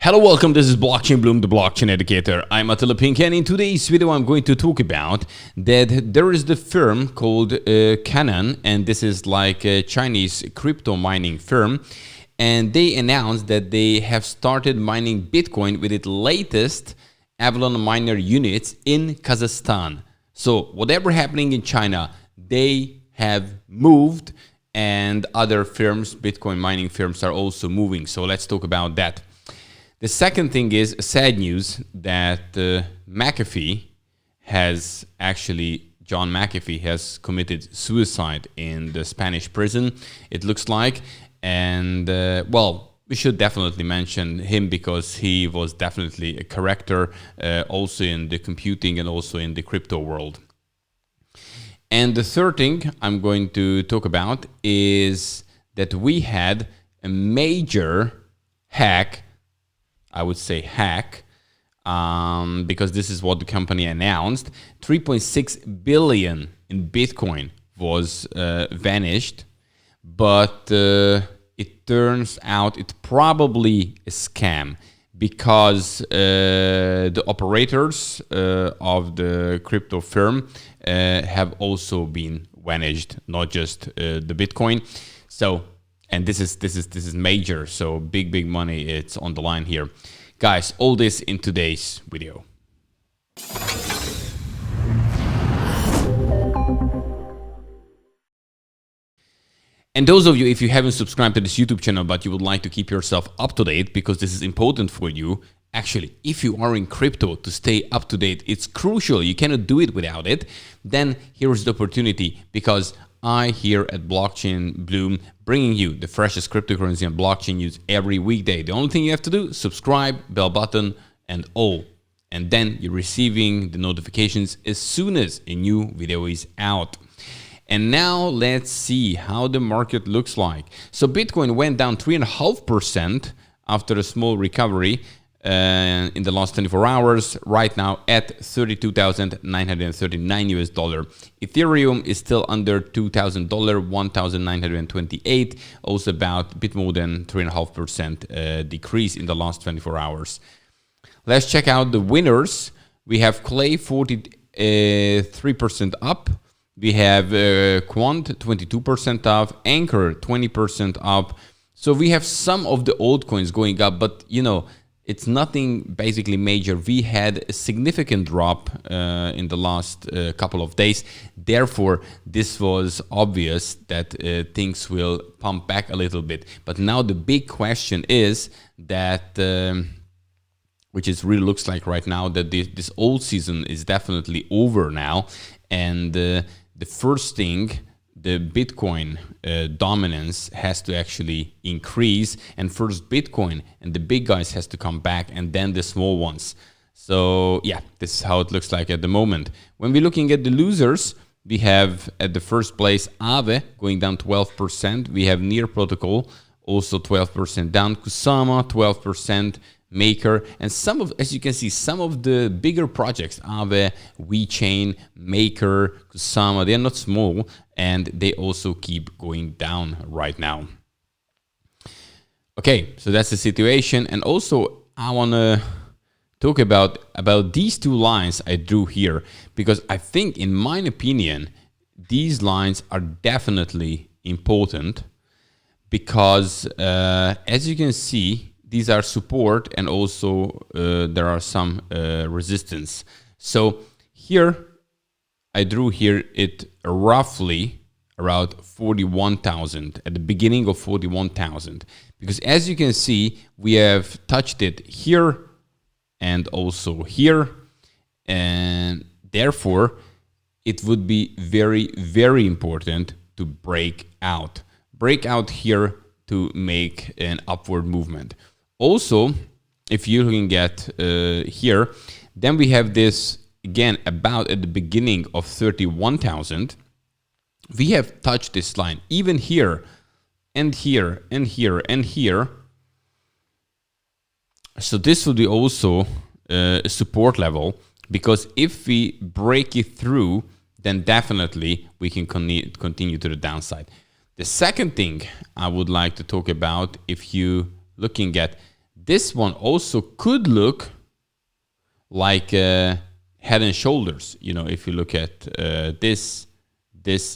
Hello, welcome. This is Blockchain Bloom, the blockchain educator. I'm Attila Pink, and in today's video, I'm going to talk about that there is the firm called Canaan, and this is like a Chinese crypto mining firm, and they announced that they have started mining Bitcoin with its latest Avalon miner units in Kazakhstan. So whatever happening in China, they have moved, and other firms, Bitcoin mining firms, are also moving. So let's talk about that. The second thing is sad news that McAfee has John McAfee has committed suicide in the Spanish prison, it looks like. And well, we should definitely mention him because he was definitely a character also in the computing and also in the crypto world. And the third thing I'm going to talk about is that we had a major hack, I would say hack, because this is what the company announced. 3.6 billion in Bitcoin was vanished, but it turns out it's probably a scam because the operators of the crypto firm have also been vanished, not just the Bitcoin. So. And this is major, so big money, it's on the line here. Guys, all this in today's video. And those of you, if you haven't subscribed to this YouTube channel, but you would like to keep yourself up to date, because this is important for you, actually, if you are in crypto, to stay up to date, it's crucial. You cannot do it without it. Then here's the opportunity, because I here at Blockchain Bloom bringing you the freshest cryptocurrency and blockchain news every weekday. The only thing you have to do, subscribe, bell button, and all. And then you're receiving the notifications as soon as a new video is out. And now let's see how the market looks like. So Bitcoin went down 3.5% after a small recovery in the last 24 hours, right now at $32,939 US. Ethereum is still under $2,000, $1,928, also about a bit more than 3.5% decrease in the last 24 hours. Let's check out the winners. We have Clay 43% up. We have Quant 22% up, Anchor 20% up. So we have some of the altcoins going up, but you know, it's nothing basically major. We had a significant drop in the last couple of days. Therefore, this was obvious that things will pump back a little bit. But now the big question is that, which is really looks like right now, that this old season is definitely over now. And the first thing, the Bitcoin dominance has to actually increase, and first Bitcoin and the big guys has to come back, and then the small ones. So yeah, this is how it looks like at the moment. When we're looking at the losers, we have at the first place Aave going down 12%. We have Near Protocol also 12% down, Kusama 12%, Maker, and some of, as you can see, some of the bigger projects, Aave, WeChain, Maker, Kusama, they're not small, and they also keep going down right now. Okay, so that's the situation. And also I want to talk about these two lines I drew here, because I think, in my opinion, these lines are definitely important, because as you can see, these are support, and also there are some resistance. So here I drew here it roughly around 41,000, at the beginning of 41,000, because as you can see, we have touched it here and also here, and therefore it would be very important to break out here to make an upward movement. Also, if you're looking at here, then we have this again about at the beginning of 31,000. We have touched this line even here and here and here and here. So this will be also a support level, because if we break it through, then definitely we can continue to the downside. The second thing I would like to talk about, if you looking at this one also could look like Head and Shoulders. You know, if you look at this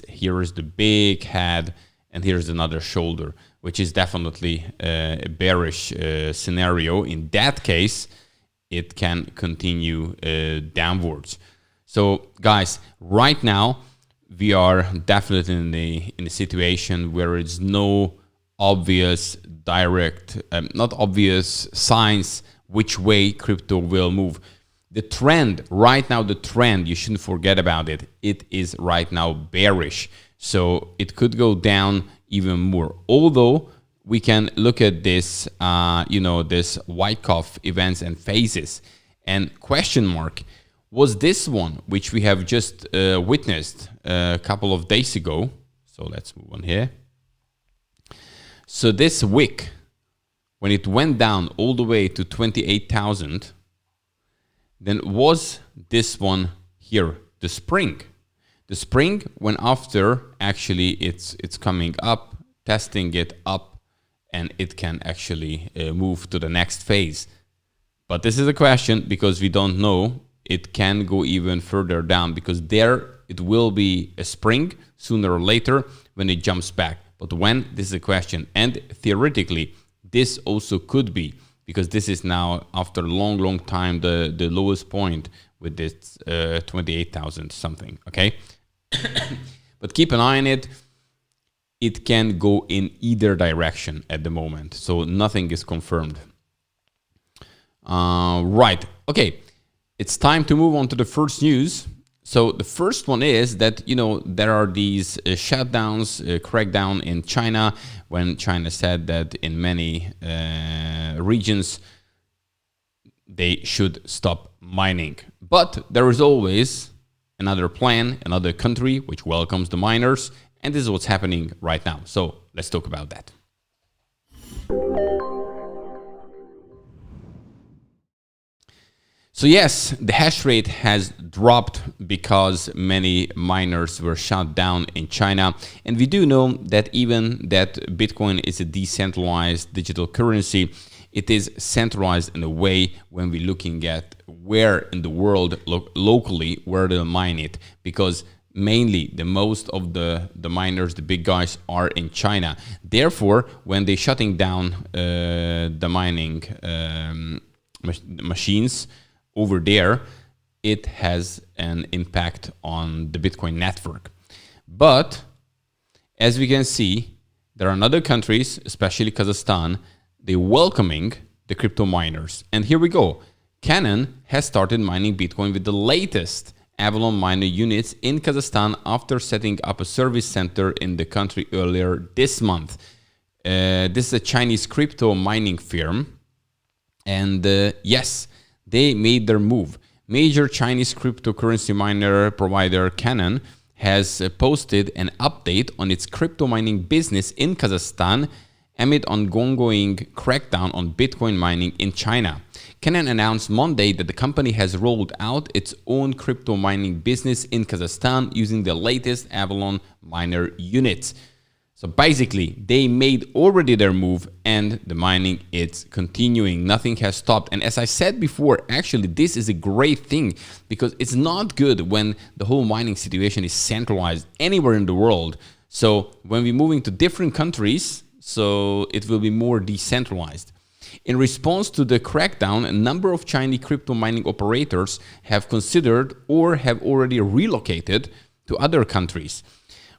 here is the big head, and here's another shoulder, which is definitely a bearish scenario. In that case, it can continue downwards. So guys, right now we are definitely in a situation where it's no obvious direct, not obvious signs which way crypto will move. The trend right now, you shouldn't forget about it. It is right now bearish. So it could go down even more. Although we can look at this, this Wyckoff events and phases, and question mark, was this one, which we have just witnessed a couple of days ago. So let's move on here. So this wick, when it went down all the way to 28,000, then was this one here, the spring. The spring, when after actually it's coming up, testing it up, and it can actually move to the next phase. But this is a question because we don't know. It can go even further down because there it will be a spring sooner or later when it jumps back. But when, this is a question. And theoretically, this also could be, because this is now after a long time the lowest point with this 28,000 something, okay? But keep an eye on it. It can go in either direction at the moment, so nothing is confirmed. Right, okay, it's time to move on to the first news. So the first one is that, there are these shutdowns, crackdown in China, when China said that in many regions they should stop mining. But there is always another plan, another country which welcomes the miners, and this is what's happening right now. So let's talk about that. So yes, the hash rate has dropped because many miners were shut down in China. And we do know that even that Bitcoin is a decentralized digital currency, it is centralized in a way when we're looking at where in the world, locally, where they'll mine it. Because mainly the most of the miners, the big guys, are in China. Therefore, when they're shutting down the mining machines over there, it has an impact on the Bitcoin network. But as we can see, there are other countries, especially Kazakhstan, they're welcoming the crypto miners. And here we go. Canon has started mining Bitcoin with the latest Avalon miner units in Kazakhstan after setting up a service center in the country earlier this month. This is a Chinese crypto mining firm. And yes, they made their move. Major Chinese cryptocurrency miner provider Canon has posted an update on its crypto mining business in Kazakhstan amid ongoing crackdown on Bitcoin mining in China. Canon announced Monday that the company has rolled out its own crypto mining business in Kazakhstan using the latest Avalon miner units. So basically, they made already their move, and the mining is continuing. Nothing has stopped. And as I said before, actually, this is a great thing because it's not good when the whole mining situation is centralized anywhere in the world. So when we're moving to different countries, so it will be more decentralized. In response to the crackdown, a number of Chinese crypto mining operators have considered or have already relocated to other countries,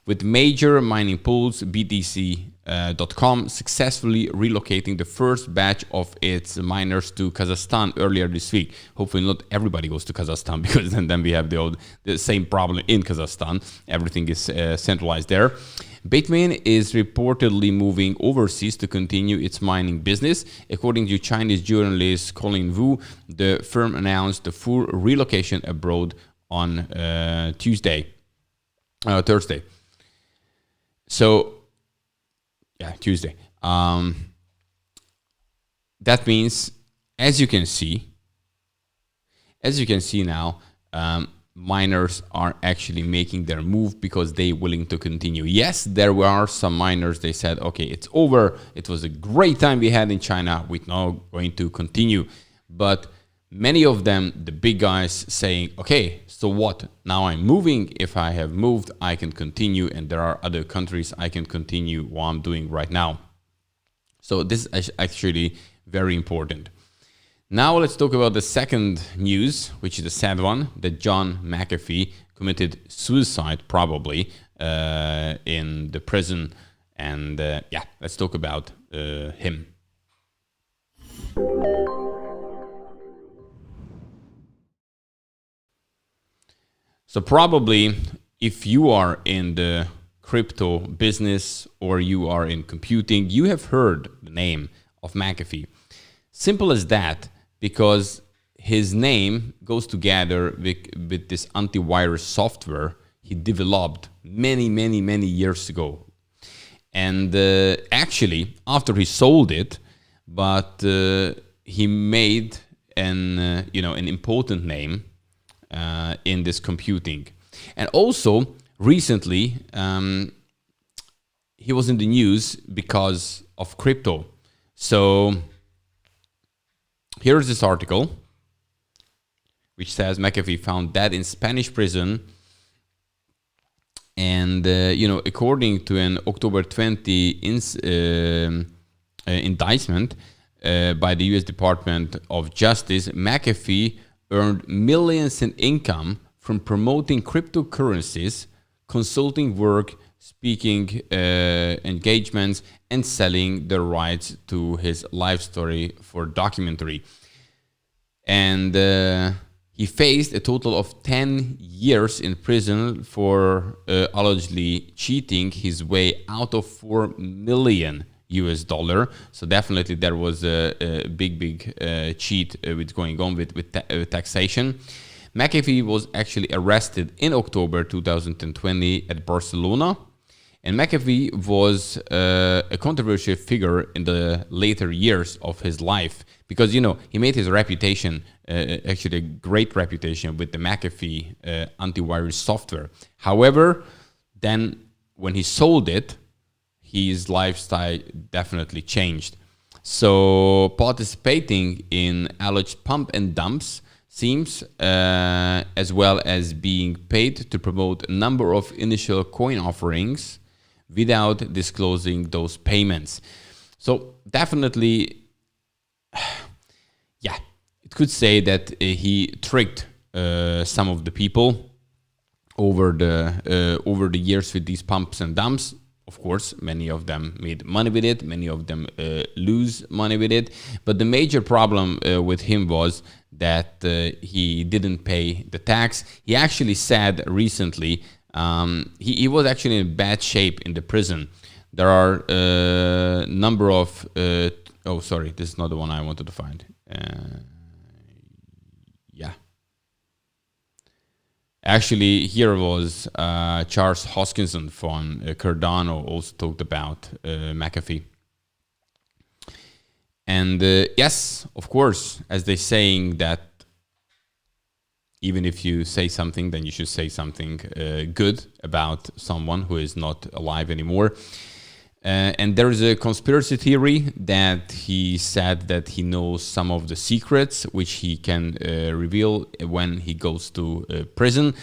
with major mining pools, BTC.com, successfully relocating the first batch of its miners to Kazakhstan earlier this week. Hopefully not everybody goes to Kazakhstan, because then we have the same problem in Kazakhstan. Everything is centralized there. Bitmain is reportedly moving overseas to continue its mining business. According to Chinese journalist Colin Wu, the firm announced the full relocation abroad on Thursday. So, yeah, Tuesday. That means, as you can see now, miners are actually making their move because they're willing to continue. Yes, there are some miners, they said, okay, it's over. It was a great time we had in China. We're now going to continue. But many of them, the big guys, saying, okay, so what? Now I'm moving. If I have moved, I can continue. And there are other countries I can continue what I'm doing right now. So this is actually very important. Now let's talk about the second news, which is a sad one, that John McAfee committed suicide probably in the prison. And yeah, let's talk about him. So probably if you are in the crypto business or you are in computing, you have heard the name of McAfee. Simple as that, because his name goes together with this antivirus software he developed many years ago. And actually, after he sold it, but he made an important name in this computing. And also, recently, he was in the news because of crypto. So here's this article, which says McAfee found dead in Spanish prison. And, according to an October 20 indictment by the U.S. Department of Justice, McAfee earned millions in income from promoting cryptocurrencies, consulting work, speaking engagements, and selling the rights to his life story for documentary. And he faced a total of 10 years in prison for allegedly cheating his way out of $4 million US dollar. So definitely there was a big cheat with going on with taxation. McAfee was actually arrested in October 2020 at Barcelona. And McAfee was a controversial figure in the later years of his life because, he made his reputation, actually a great reputation with the McAfee antivirus software. However, then when he sold it, his lifestyle definitely changed. So participating in alleged pump and dumps seems, as well as being paid to promote a number of initial coin offerings without disclosing those payments. So definitely, yeah, it could say that he tricked some of the people over the years with these pumps and dumps. Of course, many of them made money with it. Many of them lose money with it. But the major problem with him was that he didn't pay the tax. He actually said recently he was actually in bad shape in the prison. There are a number of... oh, sorry, this is not the one I wanted to find. Yeah. Actually, here was Charles Hoskinson from Cardano also talked about McAfee. And yes, of course, as they're saying that even if you say something, then you should say something good about someone who is not alive anymore. And there is a conspiracy theory that he said that he knows some of the secrets which he can reveal when he goes to prison.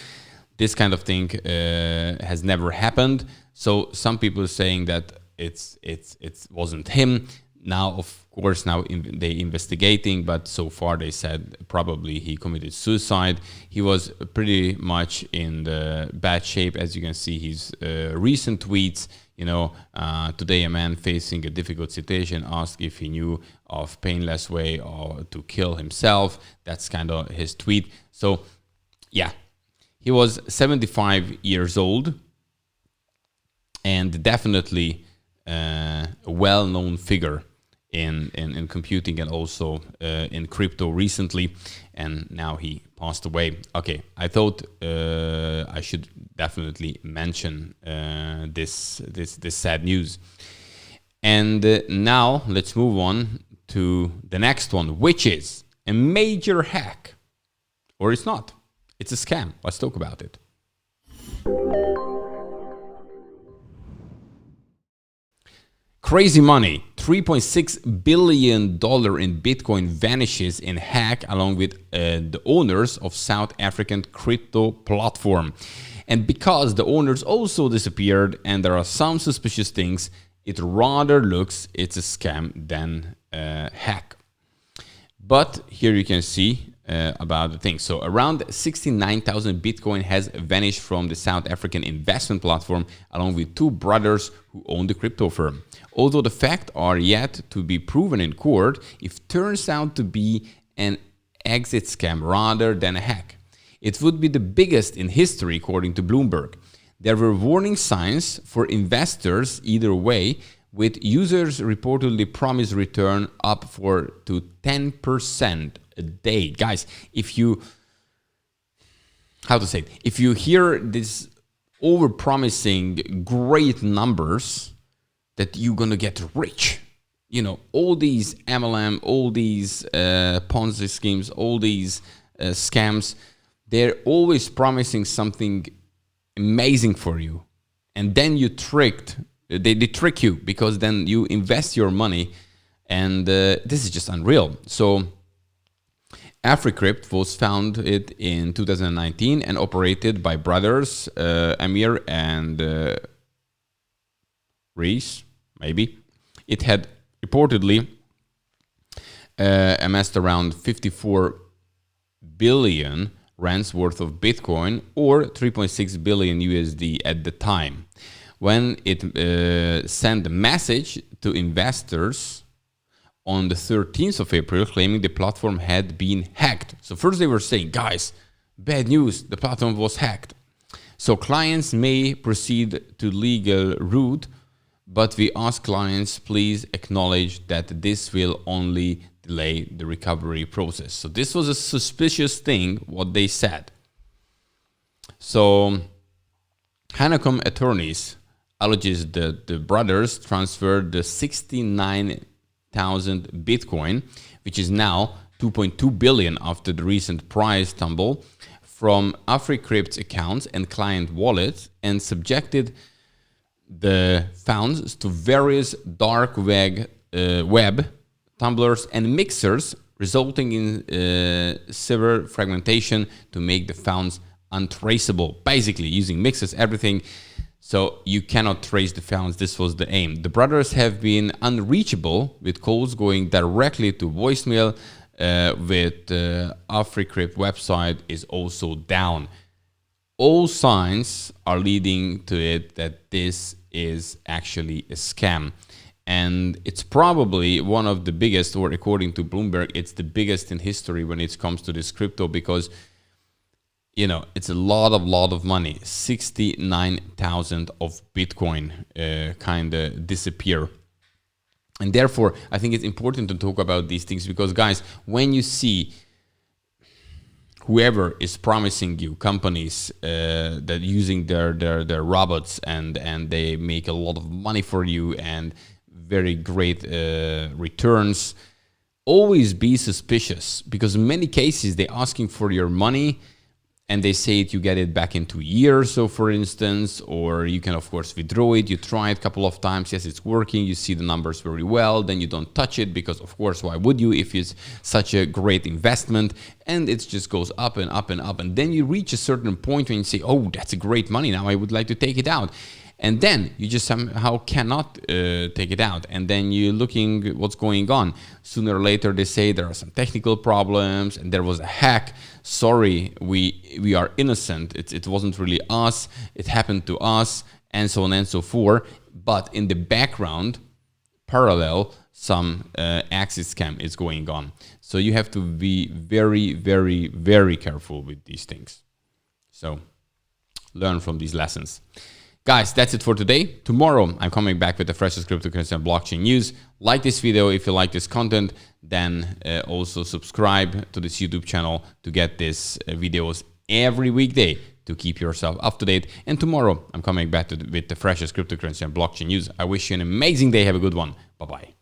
This kind of thing has never happened. So some people are saying that it wasn't him. Now, of course, they investigating, but so far they said probably he committed suicide. He was pretty much in the bad shape, as you can see his recent tweets. Today a man facing a difficult situation asked if he knew of painless way or to kill himself. That's kind of his tweet. So, yeah, he was 75 years old and definitely a well-known figure in computing and also in crypto recently, and now he passed away. Okay, I thought I should definitely mention this sad news. And now let's move on to the next one, which is a major hack, or it's not. It's a scam. Let's talk about it. Crazy money. $3.6 billion in Bitcoin vanishes in hack along with the owners of South African crypto platform. And because the owners also disappeared and there are some suspicious things, it rather looks it's a scam than a hack. But here you can see about the thing. So around 69,000 Bitcoin has vanished from the South African investment platform along with two brothers who own the crypto firm. Although the facts are yet to be proven in court, it turns out to be an exit scam rather than a hack. It would be the biggest in history, according to Bloomberg. There were warning signs for investors either way, with users reportedly promised return up to 10% a day. Guys, if you hear this over-promising great numbers that you're gonna get rich, you know, all these MLM, all these Ponzi schemes, all these scams, they're always promising something amazing for you, and then they trick you because then you invest your money, and this is just unreal. So AfriCrypt was founded in 2019 and operated by brothers Amir and Reese, maybe. It had reportedly amassed around 54 billion rands worth of Bitcoin, or 3.6 billion USD at the time, when it sent a message to investors on the 13th of April claiming the platform had been hacked. So first they were saying, guys, bad news, the platform was hacked. So clients may proceed to legal route, but we ask clients, please acknowledge that this will only delay the recovery process. So this was a suspicious thing, what they said. So Hanacom attorneys alleges that the brothers transferred the 69,000 Bitcoin, which is now 2.2 billion after the recent price tumble, from AfriCrypt's accounts and client wallets, and subjected the funds to various dark web tumblers and mixers, resulting in severe fragmentation to make the funds untraceable. Basically, using mixers, everything, so you cannot trace the funds. This was the aim. The brothers have been unreachable, with calls going directly to voicemail. With AfriCrypt website is also down. All signs are leading to it that this is actually a scam. And it's probably one of the biggest, or according to Bloomberg, it's the biggest in history when it comes to this crypto, because, you know, it's a lot of money. 69,000 of Bitcoin kind of disappear. And therefore, I think it's important to talk about these things, because, guys, when you see whoever is promising you, companies that using their robots and they make a lot of money for you and very great returns, always be suspicious, because in many cases they're asking for your money and they say you get it back in 2 years, so for instance, or you can of course withdraw it. You try it a couple of times, yes, it's working, you see the numbers very well, then you don't touch it, because of course, why would you if it's such a great investment, and it just goes up and up and up, and then you reach a certain point when you say, oh, that's a great money, now I would like to take it out. And then you just somehow cannot take it out. And then you're looking what's going on. Sooner or later, they say there are some technical problems and there was a hack. Sorry, we are innocent. It wasn't really us. It happened to us, and so on and so forth. But in the background, parallel, some exit scam is going on. So you have to be very, very, very careful with these things. So learn from these lessons. Guys, that's it for today. Tomorrow, I'm coming back with the freshest cryptocurrency and blockchain news. Like this video if you like this content, then also subscribe to this YouTube channel to get these videos every weekday to keep yourself up to date. And tomorrow, I'm coming back with the freshest cryptocurrency and blockchain news. I wish you an amazing day. Have a good one. Bye-bye.